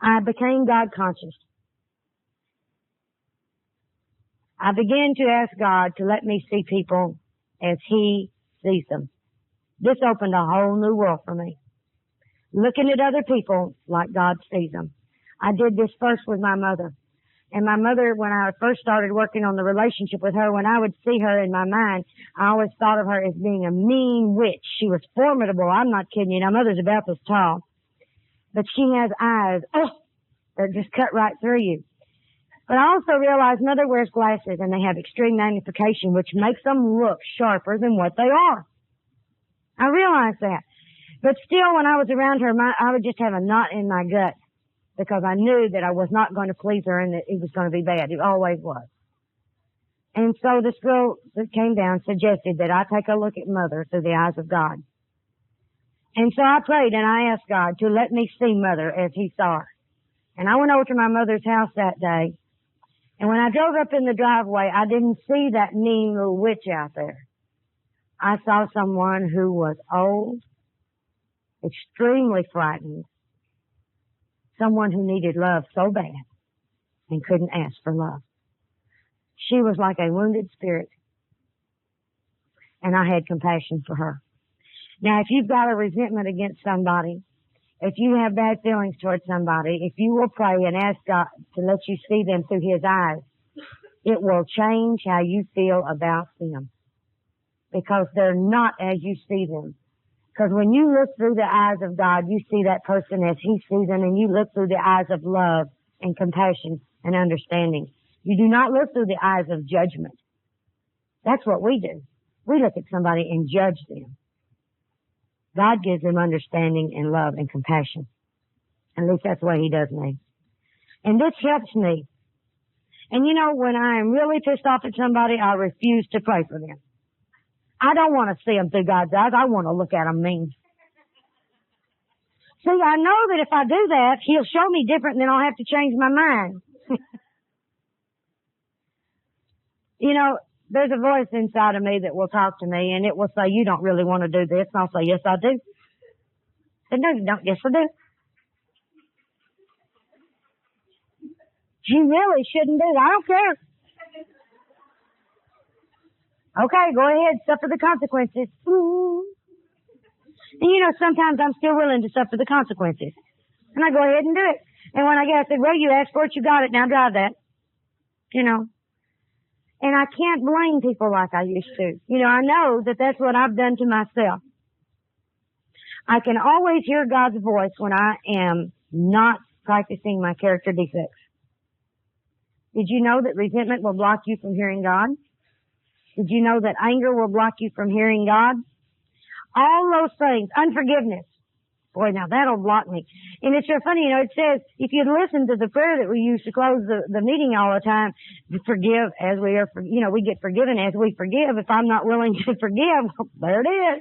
I became God conscious. I began to ask God to let me see people as He sees them. This opened a whole new world for me. Looking at other people like God sees them. I did this first with my mother. And my mother, when I first started working on the relationship with her, when I would see her in my mind, I always thought of her as being a mean witch. She was formidable. I'm not kidding you. Now, Mother's about this tall. But she has eyes, that just cut right through you. But I also realized Mother wears glasses, and they have extreme magnification, which makes them look sharper than what they are. I realized that. But still, when I was around her, I would just have a knot in my gut, because I knew that I was not going to please her and that it was going to be bad. It always was. And so this girl that came down suggested that I take a look at Mother through the eyes of God. And so I prayed and I asked God to let me see Mother as He saw her. And I went over to my mother's house that day. And when I drove up in the driveway, I didn't see that mean little witch out there. I saw someone who was old, extremely frightened, someone who needed love so bad and couldn't ask for love. She was like a wounded spirit, and I had compassion for her. Now, if you've got a resentment against somebody, if you have bad feelings towards somebody, if you will pray and ask God to let you see them through His eyes, it will change how you feel about them, because they're not as you see them. Because when you look through the eyes of God, you see that person as He sees them, and you look through the eyes of love and compassion and understanding. You do not look through the eyes of judgment. That's what we do. We look at somebody and judge them. God gives them understanding and love and compassion. At least that's the way He does me. And this helps me. And you know, when I am really pissed off at somebody, I refuse to pray for them. I don't want to see them through God's eyes. I want to look at them mean. See, I know that if I do that, He'll show me different, and then I'll have to change my mind. You know, there's a voice inside of me that will talk to me, and it will say, you don't really want to do this. And I'll say, yes, I do. And no, you don't. Yes, I do. You really shouldn't do that. I don't care. Okay, go ahead, suffer the consequences. And you know, sometimes I'm still willing to suffer the consequences. And I go ahead and do it. And when I get, I said, well, you asked for it, you got it, now drive that. You know. And I can't blame people like I used to. You know, I know that that's what I've done to myself. I can always hear God's voice when I am not practicing my character defects. Did you know that resentment will block you from hearing God? Did you know that anger will block you from hearing God? All those things. Unforgiveness. Boy, now that'll block me. And it's so funny, you know, it says, if you'd listen to the prayer that we use to close the meeting all the time, forgive as we are, you know, we get forgiven as we forgive. If I'm not willing to forgive, there it is.